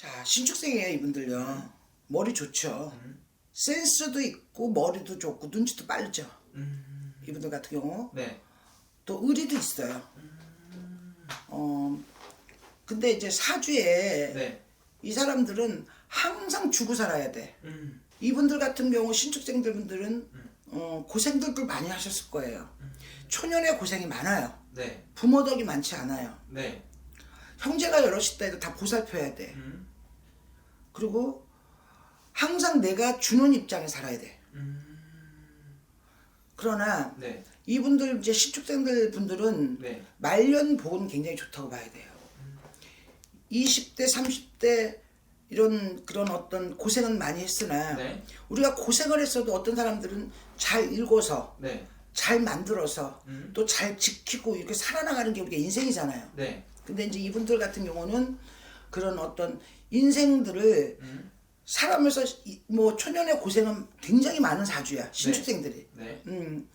자, 신축생이에요, 이분들요. 머리 좋죠. 센스도 있고, 머리도 좋고, 눈치도 빠르죠. 이분들 같은 경우. 네. 또 의리도 있어요. 근데 이제 사주에 네. 이 사람들은 항상 주고 살아야 돼. 이분들 같은 경우 신축생들 분들은 고생들도 많이 하셨을 거예요. 초년에 고생이 많아요. 네. 부모 덕이 많지 않아요. 네. 형제가 여럿 있다 해도 다 보살펴야 돼. 그리고 항상 내가 주는 입장에 살아야 돼. 그러나 네. 이분들 이제 신축생들 분들은 네. 말년 복은 굉장히 좋다고 봐야 돼요. 20대, 30대 이런 그런 어떤 고생은 많이 했으나 네. 우리가 고생을 했어도 어떤 사람들은 잘 읽어서 네. 잘 만들어서 또 잘 지키고 이렇게 살아나가는 게 우리가 인생이잖아요. 네. 근데 이제 이분들 같은 경우는 그런 어떤 인생들을 살아면서 뭐 초년의 고생은 굉장히 많은 사주야, 신축생들이. 네.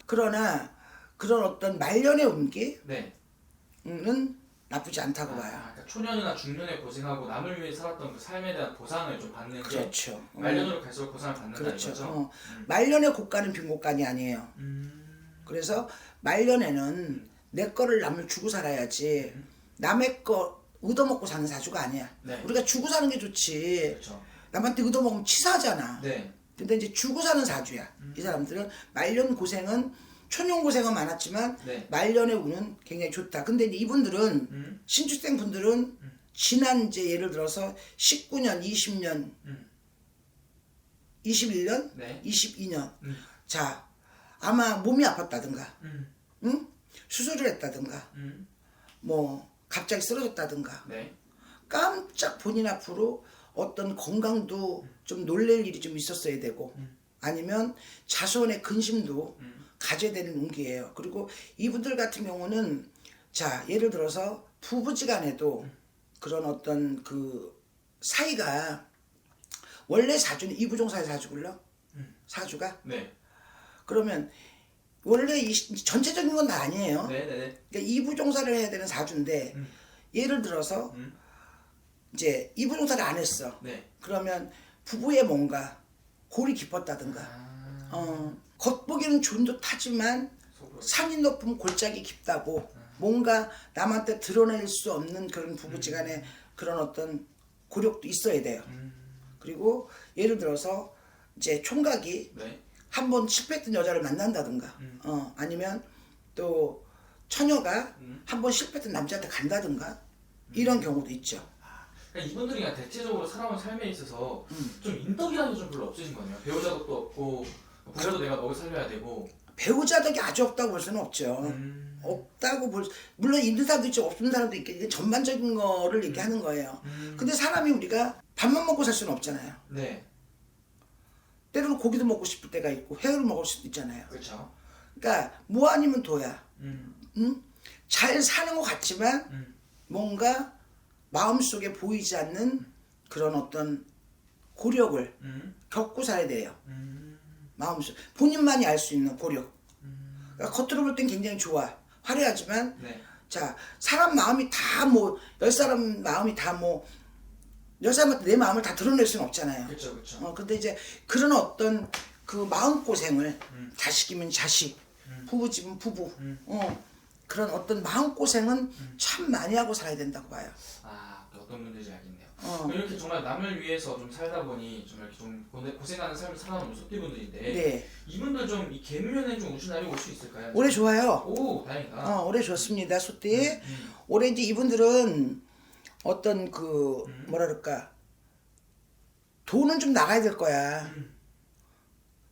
그러나 그런 어떤 말년의 운기는 네. 나쁘지 않다고 봐요. 그러니까 초년이나 중년에 고생하고 남을 위해 살았던 그 삶에 대한 보상을 좀 받는 게 그렇죠. 말년으로 갈수록 보상을 받는다 그렇죠. 이거죠. 말년의 고가는 빈 고간이 아니에요. 그래서 말년에는 내 거를 남을 주고 살아야지 남의 거 얻어먹고 사는 사주가 아니야. 네. 우리가 주고 사는 게 좋지. 그렇죠. 남한테 얻어먹으면 치사하잖아. 네. 근데 이제 주고 사는 사주야. 이 사람들은 말년 고생은 초년 고생은 많았지만 네. 말년의 운은 굉장히 좋다. 근데 이제 이분들은 신축생 분들은 지난 이제 예를 들어서 19년, 20년, 21년, 네. 22년. 자, 아마 몸이 아팠다든가, 응? 수술을 했다든가, 뭐 갑자기 쓰러졌다든가, 네. 깜짝 본인 앞으로 어떤 건강도 좀 놀랄 일이 좀 있었어야 되고, 아니면 자손의 근심도 가져야 되는 운기예요. 그리고 이분들 같은 경우는 자, 예를 들어서 부부지간에도 그런 어떤 그 사이가 원래 사주는 이부종사의 사주굴러 사주가 네. 그러면 원래 이 전체적인 건 다 아니에요. 네. 네. 그러니까 이부종사를 해야 되는 사주인데 예를 들어서 이제 이부종사를 안 했어. 네. 그러면 부부의 뭔가 골이 깊었다든가 겉보기는 좋은 듯하지만 속으로. 산이 높으면 골짜기 깊다고 뭔가 남한테 드러낼 수 없는 그런 부부지간에 그런 어떤 고력도 있어야 돼요. 그리고 예를 들어서 이제 총각이 네. 한 번 실패했던 여자를 만난다든가 아니면 또 처녀가 한 번 실패했던 남자한테 간다든가 이런 경우도 있죠. 그러니까 이분들이 그냥 대체적으로 살아온 삶에 있어서 좀 인덕이라는 게 좀 별로 없으신 거네요. 배우자 덕도 없고 부모도 내가 먹여 살려야 되고. 배우자 덕이 아주 없다고 볼 수는 없죠. 없다고 물론 있는 사람도 있죠, 없는 사람도 있겠지. 전반적인 거를 얘기하는 거예요. 근데 사람이 우리가 밥만 먹고 살 수는 없잖아요. 네. 때로는 고기도 먹고 싶을 때가 있고 회를 먹을 수도 있잖아요. 그렇죠. 그러니까 뭐 아니면 도야. 잘 사는 것 같지만 뭔가 마음속에 보이지 않는 그런 어떤 고력을 겪고 살아야 돼요. 마음속 본인만이 알 수 있는 고력. 그러니까 겉으로 볼 땐 굉장히 좋아, 화려하지만 네. 자, 사람 마음이 다 뭐 10사람 마음이 다 뭐 10사람한테 내 마음을 다 드러낼 수는 없잖아요. 그렇죠. 그렇죠. 근데 이제 그런 어떤 그 마음고생을 자식이면 자식, 부부집은 부부, 그런 어떤 마음고생은 참 많이 하고 살아야 된다고 봐요. 어떤 분들인지 알겠네요. 이렇게 정말 남을 위해서 좀 살다 보니 좀 이렇게 좀 고생하는 삶을 살아오는 소띠분들인데 네. 이분들 좀 이 개묘년에 좀 우신 날이 올 수 있을까요? 올해 좋아요. 오, 다행이다. 올해 좋습니다, 소띠. 올해 이제 이분들은 어떤 그 뭐라 그럴까, 돈은 좀 나가야 될 거야.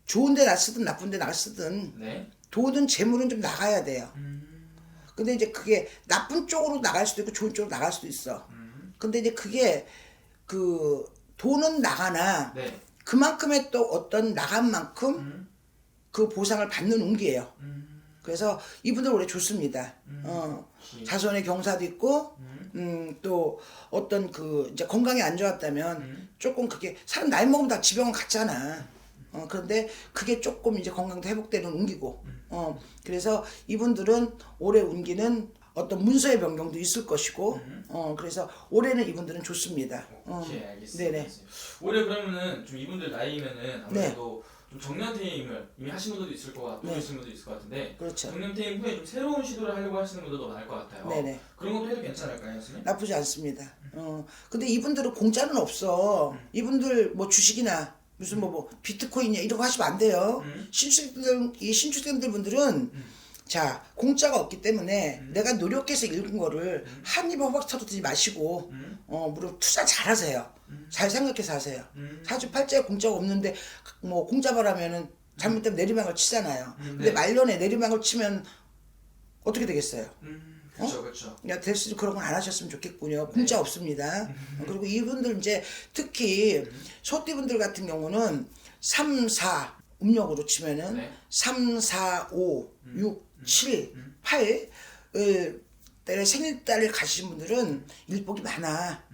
좋은데 나 쓰든 나쁜데 나 쓰든 네. 돈은 재물은 좀 나가야 돼요. 근데 이제 그게 나쁜 쪽으로 나갈 수도 있고 좋은 쪽으로 나갈 수도 있어. 근데 이제 그게 그 돈은 나가나 네. 그만큼의 또 어떤 나간 만큼 그 보상을 받는 운기예요. 그래서 이분들 올해 좋습니다. 자손의 경사도 있고 또 어떤 그 이제 건강이 안 좋았다면 조금 그게 사람 나이 먹으면 다 지병은 갔잖아. 그런데 그게 조금 이제 건강도 회복되는 운기고 그래서 이분들은 올해 운기는 어떤 문서의 변경도 있을 것이고 그래서 올해는 이분들은 좋습니다. 오케이, 알겠습니다. 네네. 올해 그러면은 좀 이분들 나이면은 아무래도 좀 정년퇴임을 이미 하신 분들도 있을 것 같고 네. 계신 분도 있을 것 같은데 그렇죠. 정년퇴임 후에 좀 새로운 시도를 하려고 하시는 분들도 많을 것 같아요. 네네. 그런 것도 해도 괜찮을까요, 선생님? 나쁘지 않습니다. 근데 이분들은 공짜는 없어. 이분들 뭐 주식이나 무슨 뭐 비트코인이야 이런 거 하시면 안 돼요. 신축생들 분들은 자 공짜가 없기 때문에 내가 노력해서 읽은 거를 한 입에 호박 터뜨리지 마시고 무릎 투자 잘하세요. 잘 생각해서 하세요. 사주팔자에 공짜가 없는데 뭐 공짜바라면은 잘못되면 내리막을 치잖아요. 근데 네. 말년에 내리막을 치면 어떻게 되겠어요? 그렇죠, 그렇죠. 야, 될수록 그런 건 안 하셨으면 좋겠군요. 공짜 없습니다. 그리고 이분들 이제 특히 소띠분들 같은 경우는 3, 4 음력으로 치면은 네. 3, 4, 5, 6, 7, 8 때에 생일달을 가시는 분들은 일복이 많아.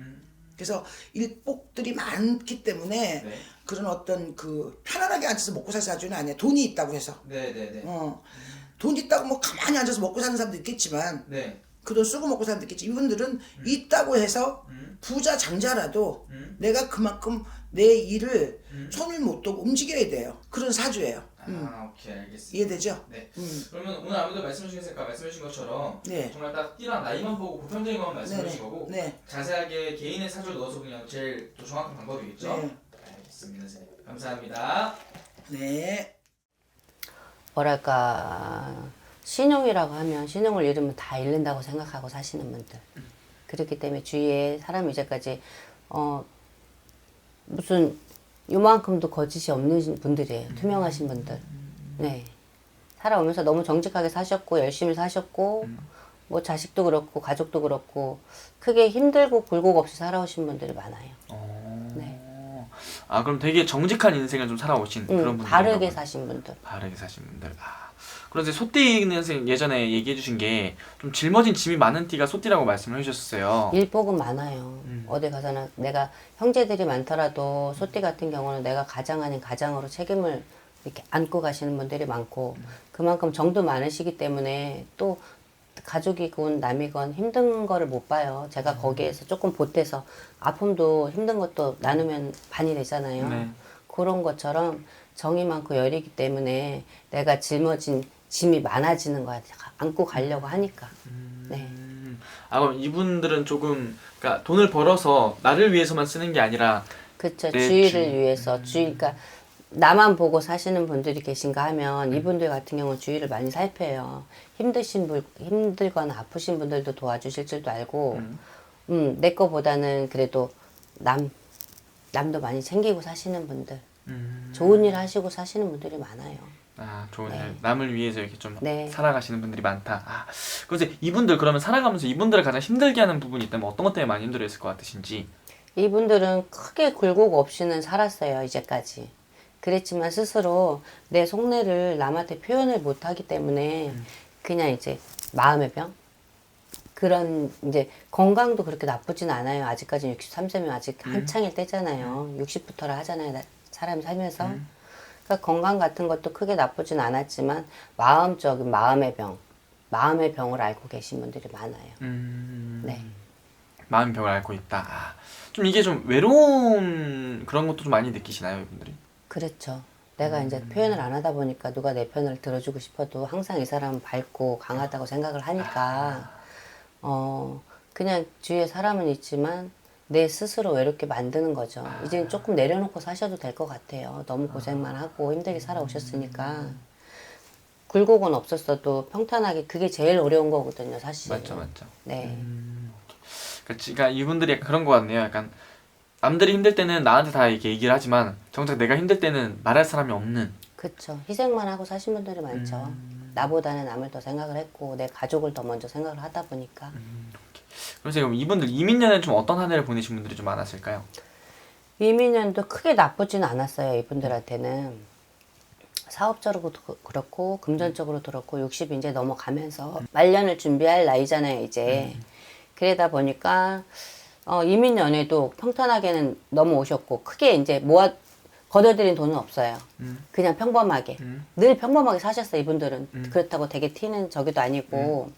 그래서 일복들이 많기 때문에 네. 그런 어떤 그 편안하게 앉아서 먹고 살 사주는 아니야. 돈이 있다고 해서. 네네네. 돈 있다고 뭐 가만히 앉아서 먹고 사는 사람도 있겠지만 네. 그 돈 쓰고 먹고 사는 사람도 있겠지. 이분들은 있다고 해서 부자 장자라도 내가 그만큼 내 일을 손을 못 두고 움직여야 돼요. 그런 사주예요. 오케이, 알겠습니다. 이해되죠? 네. 그러면 오늘 아무래도 말씀해주신 것처럼 네. 정말 딱 띠랑 나이만 보고 보편적인 것만 말씀해 네네. 주신 거고 네. 자세하게 개인의 사주를 넣어서 그냥 제일 더 정확한 방법이겠죠? 네. 알겠습니다, 선생님. 감사합니다. 네. 뭐랄까 신용이라고 하면 신용을 잃으면 다 잃는다고 생각하고 사시는 분들 그렇기 때문에 주위에 사람이 이제까지 무슨 요만큼도 거짓이 없는 분들이에요. 투명하신 분들. 네. 살아오면서 너무 정직하게 사셨고 열심히 사셨고 뭐 자식도 그렇고 가족도 그렇고 크게 힘들고 굴곡 없이 살아오신 분들이 많아요. 네. 아 그럼 되게 정직한 인생을 좀 살아오신 그런 분들 바르게 사신 분들. 바르게 사신 분들. 그런데 소띠는 선생님 예전에 얘기해 주신 게 좀 짊어진 짐이 많은 띠가 소띠라고 말씀을 해주셨어요. 일복은 많아요. 어디 가서나 내가 형제들이 많더라도 소띠 같은 경우는 내가 가장 아닌 가장으로 책임을 이렇게 안고 가시는 분들이 많고 그만큼 정도 많으시기 때문에 또 가족이건 남이건 힘든 거를 못 봐요. 제가 거기에서 조금 보태서 아픔도 힘든 것도 나누면 반이 되잖아요. 네. 그런 것처럼 정이 많고 열이기 때문에 내가 짊어진 짐이 많아지는 거야. 안고 가려고 하니까. 네. 아 그럼 이분들은 조금 그러니까 돈을 벌어서 나를 위해서만 쓰는 게 아니라 그쵸. 내 주위를 주위. 위해서. 그러니까 나만 보고 사시는 분들이 계신가 하면 이분들 같은 경우는 주위를 많이 살펴요. 힘들거나 아프신 분들도 도와주실 줄도 알고, 내 거보다는 그래도 남도 많이 챙기고 사시는 분들, 좋은 일 하시고 사시는 분들이 많아요. 아 좋은 네. 일 남을 위해서 이렇게 좀 네. 살아가시는 분들이 많다. 그래서 이분들 그러면 살아가면서 이분들을 가장 힘들게 하는 부분이 있다면 어떤 것 때문에 많이 힘들어했을 것 같으신지. 이분들은 크게 굴곡 없이는 살았어요, 이제까지. 그랬지만 스스로 내 속내를 남한테 표현을 못하기 때문에 그냥 이제 마음의 병? 그런 이제 건강도 그렇게 나쁘진 않아요. 아직까지는 63세면 아직 한창일 때잖아요. 60부터라 하잖아요. 사람이 살면서. 그러니까 건강 같은 것도 크게 나쁘진 않았지만 마음적인 마음의 병을 앓고 계신 분들이 많아요. 네. 마음 병을 앓고 있다. 좀 이게 좀 외로운 그런 것도 좀 많이 느끼시나요, 이분들이? 그렇죠. 내가 이제 표현을 안 하다 보니까 누가 내 편을 들어주고 싶어도 항상 이 사람은 밝고 강하다고 생각을 하니까 그냥 주위에 사람은 있지만 내 스스로 외롭게 만드는 거죠. 이제 조금 내려놓고 사셔도 될 것 같아요. 너무 고생만 하고 힘들게 살아오셨으니까. 굴곡은 없었어도 평탄하게 그게 제일 어려운 거거든요, 사실. 맞죠. 네. 그러니까 이분들이 약간 그런 것 같네요. 약간 남들이 힘들 때는 나한테 다 이렇게 얘기를 하지만 정작 내가 힘들 때는 말할 사람이 없는. 그쵸. 희생만 하고 사신 분들이 많죠. 나보다는 남을 더 생각을 했고 내 가족을 더 먼저 생각을 하다 보니까. 그래서 그럼 이분들 이민년에 좀 어떤 한 해를 보내신 분들이 좀 많았을까요? 이민년도 크게 나쁘진 않았어요. 이분들한테는. 사업적으로도 그렇고 금전적으로도 그렇고 60이 이제 넘어가면서 말년을 준비할 나이잖아요, 이제. 그러다 보니까 이민년에도 평탄하게는 넘어오셨고 크게 이제 걷어들인 돈은 없어요. 그냥 평범하게. 늘 평범하게 사셨어요, 이분들은. 그렇다고 되게 튀는 저기도 아니고.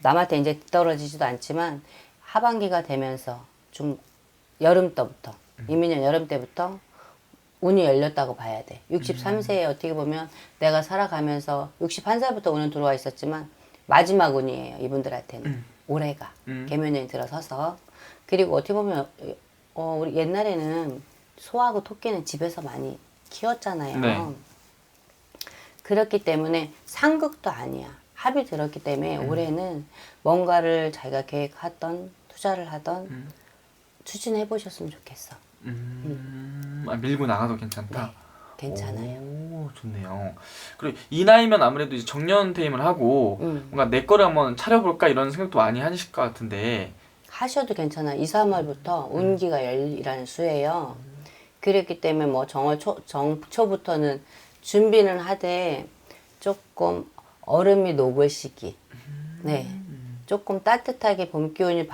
남한테 이제 떨어지지도 않지만 하반기가 되면서 좀 여름 때부터 이민년 여름 때부터 운이 열렸다고 봐야 돼. 63세에 어떻게 보면 내가 살아가면서 61살부터 운은 들어와 있었지만 마지막 운이에요. 이분들한테는 올해가 개묘년이 들어서서. 그리고 어떻게 보면 우리 옛날에는 소하고 토끼는 집에서 많이 키웠잖아요. 네. 그렇기 때문에 상극도 아니야. 합이 들었기 때문에 올해는 뭔가를 자기가 계획하던 투자를 하던 추진해 보셨으면 좋겠어. 아, 밀고 나가도 괜찮다. 네, 괜찮아요. 오, 좋네요. 그리고 이 나이면 아무래도 이제 정년 퇴임을 하고 뭔가 내 거를 한번 차려볼까 이런 생각도 많이 하실 것 같은데. 하셔도 괜찮아요. 2, 3월부터 운기가 열이라는 수예요. 그랬기 때문에 뭐 정초부터는 준비는 하되 조금 얼음이 녹을 시기. 네. 조금 따뜻하게 봄 기운이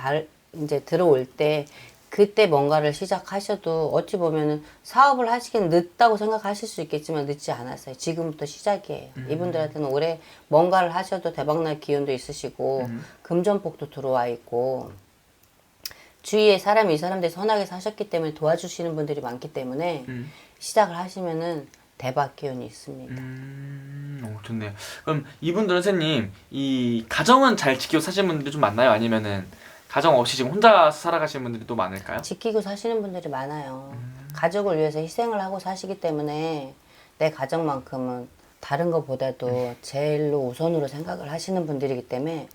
이제 들어올 때 그때 뭔가를 시작하셔도 어찌 보면은 사업을 하시기는 늦다고 생각하실 수 있겠지만 늦지 않았어요. 지금부터 시작이에요. 이분들한테는 올해 뭔가를 하셔도 대박날 기운도 있으시고 금전복도 들어와 있고 주위에 사람이 이 사람들이 선하게 사셨기 때문에 도와주시는 분들이 많기 때문에 시작을 하시면은 대박 기운이 있습니다. 오, 좋네요. 그럼 이분들은 선생님 이 가정은 잘 지키고 사시는 분들이 좀 많나요? 아니면은 가정 없이 지금 혼자 살아가시는 분들이 또 많을까요? 지키고 사시는 분들이 많아요. 가족을 위해서 희생을 하고 사시기 때문에 내 가정만큼은 다른 것보다도 제일로 우선으로 생각을 하시는 분들이기 때문에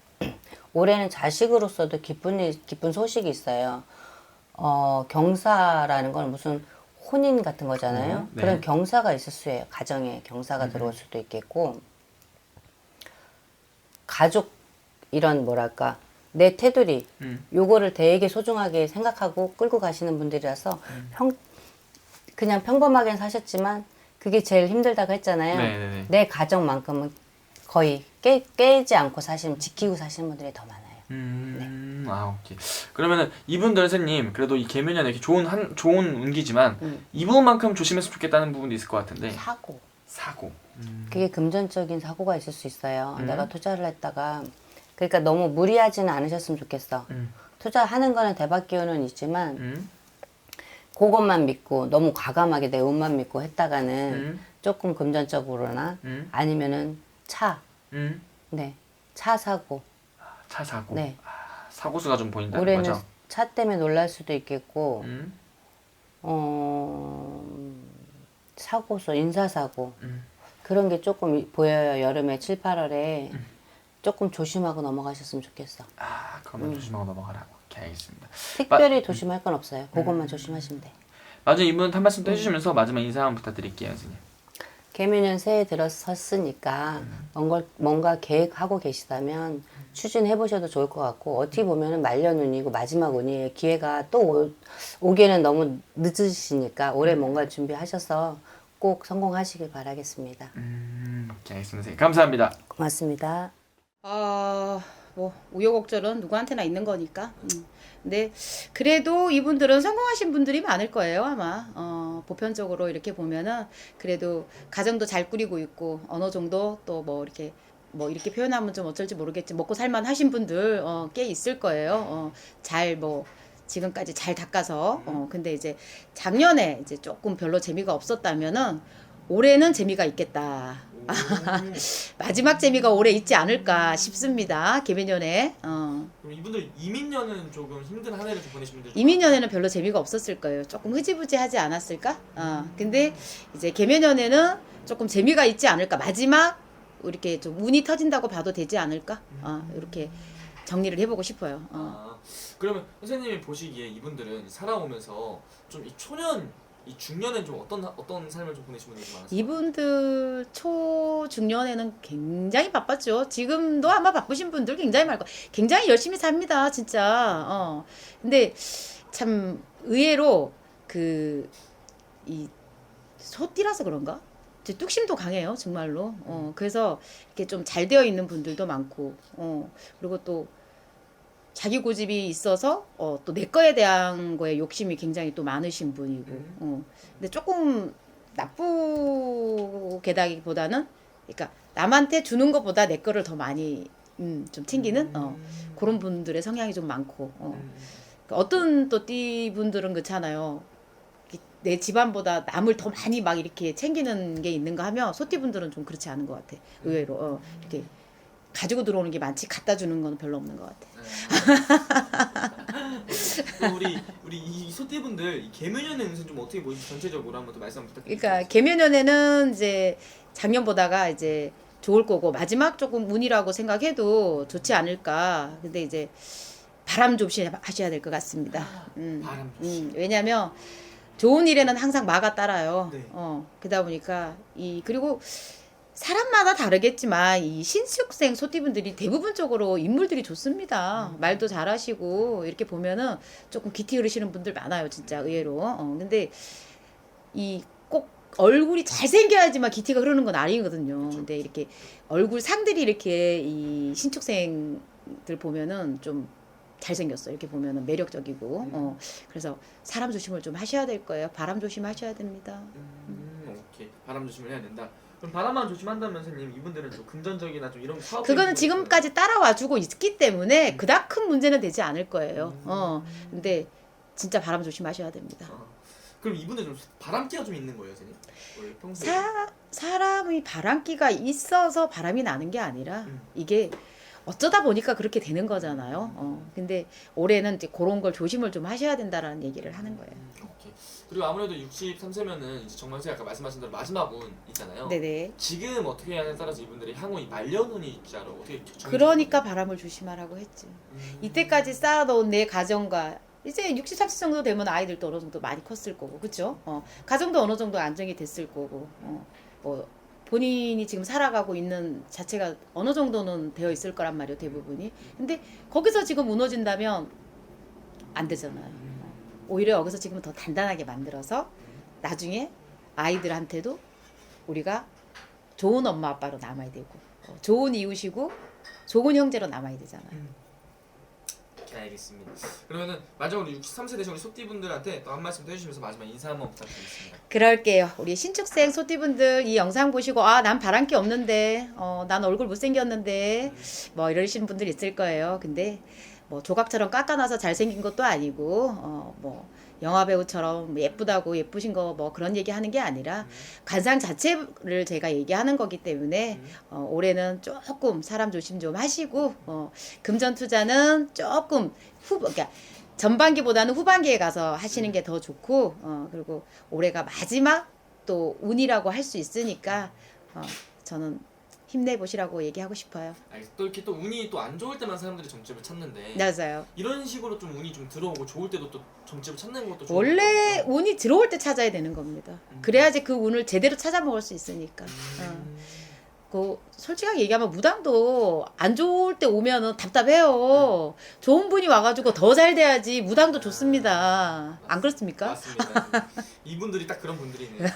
올해는 자식으로서도 기쁜 소식이 있어요. 경사라는 건 무슨 혼인 같은 거잖아요. 네. 그런 경사가 있을 수예요. 가정에 경사가 들어올 수도 있겠고 가족 이런 뭐랄까 내 테두리 요거를 되게 소중하게 생각하고 끌고 가시는 분들이라서 그냥 평범하게 사셨지만 그게 제일 힘들다고 했잖아요. 네네네. 내 가정만큼은 거의 깨지 않고 사시는 지키고 사시는 분들이 더 많아요. 아, 오케이. 그러면은 이분들 선생님 그래도 이 개묘년에 이렇게 좋은 운기지만 이 부분만큼 조심했으면 좋겠다는 부분도 있을 것 같은데. 사고. 그게 금전적인 사고가 있을 수 있어요. 내가 투자를 했다가 그러니까 너무 무리하지는 않으셨으면 좋겠어. 투자하는 거는 대박 기운은 있지만 그것만 믿고 너무 과감하게 내 운만 믿고 했다가는 조금 금전적으로나 아니면은 네, 차 사고. 차 사고. 네. 사고수가 좀 보인다는 올해는 거죠? 차 때문에 놀랄 수도 있겠고, 사고수, 인사사고 그런 게 조금 보여요. 여름에 7, 8월에 조금 조심하고 넘어가셨으면 좋겠어. 아, 그러면 조심하고 넘어가라. 오케이, 알겠습니다. 특별히 조심할 건 없어요. 그것만 조심하시면 돼. 마지막 이분 한 말씀 또 해주시면서 마지막 인사 한번 부탁드릴게요, 선생님. 개묘년 새해 들어섰으니까 뭔가 계획하고 계시다면 추진해 보셔도 좋을 것 같고 어떻게 보면은 말년운이고 마지막 운이에요. 기회가 또 오기에는 너무 늦으시니까 올해 뭔가 준비하셔서 꼭 성공하시길 바라겠습니다. 오케이, 알겠습니다. 선생님. 감사합니다. 고맙습니다. 뭐 우여곡절은 누구한테나 있는 거니까. 근데 그래도 이분들은 성공하신 분들이 많을 거예요, 아마. 보편적으로 이렇게 보면은 그래도 가정도 잘 꾸리고 있고 어느 정도 또 뭐 이렇게 표현하면 좀 어쩔지 모르겠지. 먹고 살만 하신 분들 꽤 있을 거예요. 잘 지금까지 잘 닦아서. 근데 이제 작년에 이제 조금 별로 재미가 없었다면은 올해는 재미가 있겠다. 마지막 재미가 올해 있지 않을까 싶습니다. 개묘년에. 그럼 이분들 이민년은 조금 힘든 한 해를 좀 보내신 분들 이민년에는 별로 재미가 없었을 거예요. 조금 흐지부지하지 않았을까? 근데 이제 개묘년에는 조금 재미가 있지 않을까? 마지막 이렇게 좀 운이 터진다고 봐도 되지 않을까? 이렇게 정리를 해보고 싶어요. 그러면 선생님이 보시기에 이분들은 살아오면서 좀 이 초년, 이 중년엔 좀 어떤 삶을 좀 보내신 분들이 많았어요? 이분들 초중년에는 굉장히 바빴죠. 지금도 아마 바쁘신 분들 굉장히 많고 굉장히 열심히 삽니다, 진짜. 근데 참 의외로 이 소띠라서 그런가? 뚝심도 강해요, 정말로. 그래서 이렇게 좀 잘 되어 있는 분들도 많고, 그리고 또 자기 고집이 있어서 또 내 거에 대한 거에 욕심이 굉장히 또 많으신 분이고, 근데 조금 나쁘게다기보다는, 그러니까 남한테 주는 것보다 내 거를 더 많이 좀 챙기는 그런 분들의 성향이 좀 많고 어떤 또 띠분들은 그렇잖아요. 내 집안보다 남을 더 많이 막 이렇게 챙기는 게 있는가 하면 소띠분들은 좀 그렇지 않은 것 같아. 의외로 이렇게 가지고 들어오는 게 많지 갖다 주는 건 별로 없는 것 같아. 그럼 우리 이 소띠분들 이 개묘년의 운세 좀 어떻게 보이지 전체적으로 한번 또 말씀 부탁드립니다. 그러니까 개묘년에는 이제 작년보다가 이제 좋을 거고 마지막 조금 운이라고 생각해도 좋지 않을까. 근데 이제 바람 조심하셔야 될 것 같습니다. 바람 조심. 왜냐면 좋은 일에는 항상 마가 따라요. 네. 그러다 보니까 그리고 사람마다 다르겠지만 이 신축생 소띠분들이 대부분적으로 인물들이 좋습니다. 말도 잘하시고 이렇게 보면은 조금 기티 흐르시는 분들 많아요, 진짜 의외로. 근데 이 꼭 얼굴이 잘생겨야지만 기티가 흐르는 건 아니거든요. 근데 이렇게 얼굴 상들이 이렇게 이 신축생들 보면은 좀 잘생겼어. 이렇게 보면은 매력적이고. 그래서 사람 조심을 좀 하셔야 될 거예요. 바람 조심하셔야 됩니다. 오케이. 바람 조심을 해야 된다. 그럼 바람만 조심한다면 선생님 이분들은 좀 금전적이나 좀 이런 사업 그거는 지금까지 따라와주고 있기 때문에 그닥 큰 문제는 되지 않을 거예요. 근데 진짜 바람 조심하셔야 됩니다. 그럼 이분들 좀 바람기가 좀 있는 거예요, 선생님? 원래 평소에 사람이 바람기가 있어서 바람이 나는 게 아니라 이게 어쩌다 보니까 그렇게 되는 거잖아요. 근데 올해는 이제 그런 걸 조심을 좀 하셔야 된다라는 얘기를 하는 거예요. 오케이. 그리고 아무래도 63세면은 이제 정말 선생님 아까 말씀하신 대로 마지막 운 있잖아요. 네네. 지금 어떻게 하냐에 따라서 이분들이 향후 이 말년운이 있자로 어떻게 그러니까 바람을 조심하라고 했지. 이때까지 쌓아놓은 내 가정과 이제 63세 정도 되면 아이들도 어느 정도 많이 컸을 거고, 그렇죠? 가정도 어느 정도 안정이 됐을 거고, 뭐 본인이 지금 살아가고 있는 자체가 어느 정도는 되어 있을 거란 말이에요, 대부분이. 근데 거기서 지금 무너진다면 안 되잖아요. 오히려 여기서 지금 더 단단하게 만들어서 나중에 아이들한테도 우리가 좋은 엄마 아빠로 남아야 되고, 좋은 이웃이고 좋은 형제로 남아야 되잖아요. 오케이, 알겠습니다. 그러면은 마지막으로 63세 되신 우리 소띠분들한테 또 한 말씀 더 해주시면서 마지막 인사 한번 부탁드리겠습니다. 그럴게요. 우리 신축생 소띠분들 이 영상 보시고 난 바람기 없는데 난 얼굴 못생겼는데 뭐 이러시는 분들 있을 거예요. 근데 뭐 조각처럼 깎아놔서 잘생긴 것도 아니고 뭐 영화배우처럼 예쁘다고 예쁘신 거 뭐 그런 얘기하는 게 아니라 관상 자체를 제가 얘기하는 거기 때문에 올해는 조금 사람 조심 좀 하시고 금전 투자는 조금 그러니까 전반기보다는 후반기에 가서 하시는 게 더 좋고 그리고 올해가 마지막 또 운이라고 할 수 있으니까 저는 힘내보시라고 얘기하고 싶어요. 또 이렇게 또 운이 또 안 좋을 때만 사람들이 점집을 찾는데 맞아요. 이런 식으로 좀 운이 좀 들어오고 좋을 때도 또 점집을 찾는 것도 좋은 원래 거죠? 운이 들어올 때 찾아야 되는 겁니다. 그래야지 그 운을 제대로 찾아 먹을 수 있으니까. 솔직하게 얘기하면 무당도 안 좋을 때 오면은 답답해요. 좋은 분이 와가지고 더 잘 돼야지 무당도 좋습니다. 안 그렇습니까? 맞습니다. 이분들이 딱 그런 분들이네요.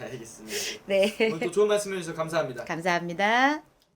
알겠습니다. 네. 오늘 또 좋은 말씀 해주셔서 감사합니다. 감사합니다.